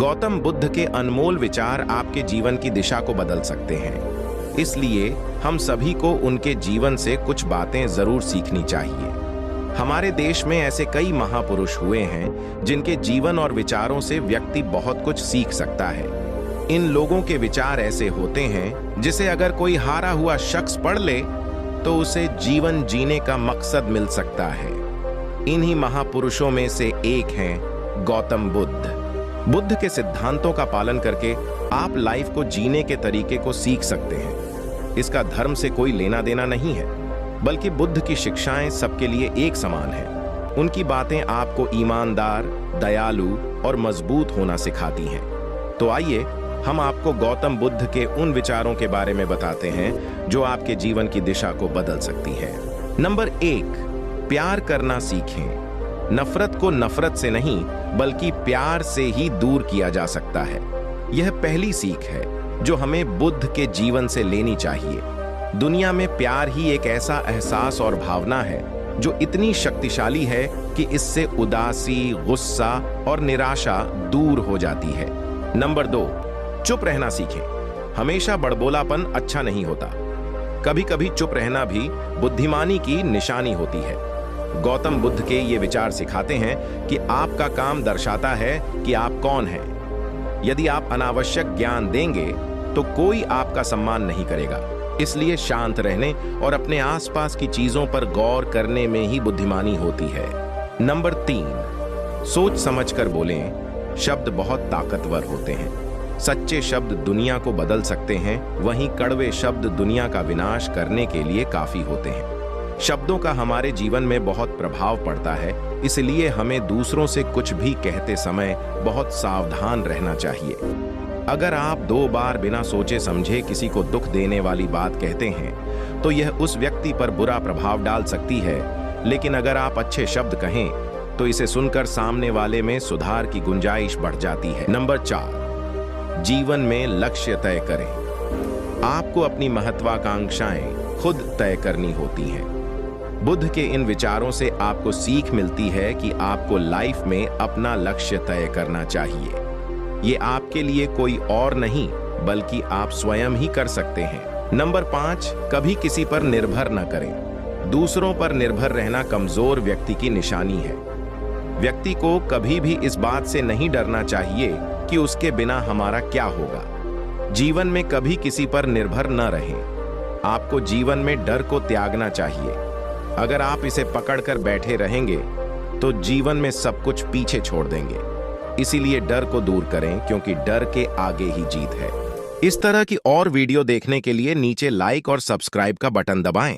गौतम बुद्ध के अनमोल विचार आपके जीवन की दिशा को बदल सकते हैं। इसलिए हम सभी को उनके जीवन से कुछ बातें जरूर सीखनी चाहिए। हमारे देश में ऐसे कई महापुरुष हुए हैं जिनके जीवन और विचारों से व्यक्ति बहुत कुछ सीख सकता है। इन लोगों के विचार ऐसे होते हैं जिसे अगर कोई हारा हुआ शख्स पढ़ ले तो उसे जीवन जीने का मकसद मिल सकता है। इन्हीं महापुरुषों में से एक हैं गौतम बुद्ध। बुद्ध के सिद्धांतों का पालन करके आप लाइफ को जीने के तरीके को सीख सकते हैं। इसका धर्म से कोई लेना देना नहीं है, बल्कि बुद्ध की शिक्षाएं सबके लिए एक समान हैं। उनकी बातें आपको ईमानदार, दयालु और मजबूत होना सिखाती हैं। तो आइए हम आपको गौतम बुद्ध के उन विचारों के बारे में बताते हैं जो आपके जीवन की दिशा को बदल सकती है। नंबर 1, प्यार करना सीखें। नफरत को नफरत से नहीं बल्कि प्यार से ही दूर किया जा सकता है। यह पहली सीख है जो हमें बुद्ध के जीवन से लेनी चाहिए। दुनिया में प्यार ही एक ऐसा एहसास और भावना है जो इतनी शक्तिशाली है कि इससे उदासी, गुस्सा और निराशा दूर हो जाती है। नंबर 2, चुप रहना सीखें। हमेशा बड़बोलापन अच्छा नहीं होता। कभी कभी चुप रहना भी बुद्धिमानी की निशानी होती है। गौतम बुद्ध के ये विचार सिखाते हैं कि आपका काम दर्शाता है कि आप कौन हैं। यदि आप अनावश्यक ज्ञान देंगे तो कोई आपका सम्मान नहीं करेगा। इसलिए शांत रहने और अपने आसपास की चीजों पर गौर करने में ही बुद्धिमानी होती है। नंबर 3, सोच समझकर बोलें। शब्द बहुत ताकतवर होते हैं। सच्चे शब्द दुनिया को बदल सकते हैं, वहीं कड़वे शब्द दुनिया का विनाश करने के लिए काफी होते हैं। शब्दों का हमारे जीवन में बहुत प्रभाव पड़ता है, इसलिए हमें दूसरों से कुछ भी कहते समय बहुत सावधान रहना चाहिए। अगर आप 2 बार बिना सोचे समझे किसी को दुख देने वाली बात कहते हैं तो यह उस व्यक्ति पर बुरा प्रभाव डाल सकती है, लेकिन अगर आप अच्छे शब्द कहें तो इसे सुनकर सामने वाले में सुधार की गुंजाइश बढ़ जाती है। नंबर 4, जीवन में लक्ष्य तय करें। आपको अपनी महत्वाकांक्षाएं खुद तय करनी होती हैं। बुद्ध के इन विचारों से आपको सीख मिलती है कि आपको लाइफ में अपना लक्ष्य तय करना चाहिए। ये आपके लिए कोई और नहीं बल्कि आप स्वयं ही कर सकते हैं। नंबर 5, कभी किसी पर निर्भर न करें। दूसरों पर निर्भर रहना कमजोर व्यक्ति की निशानी है। व्यक्ति को कभी भी इस बात से नहीं डरना चाहिए कि उसके बिना हमारा क्या होगा। जीवन में कभी किसी पर निर्भर न रहें। आपको जीवन में डर को त्यागना चाहिए। अगर आप इसे पकड़कर बैठे रहेंगे तो जीवन में सब कुछ पीछे छोड़ देंगे। इसीलिए डर को दूर करें, क्योंकि डर के आगे ही जीत है। इस तरह की और वीडियो देखने के लिए नीचे लाइक और सब्सक्राइब का बटन दबाएं।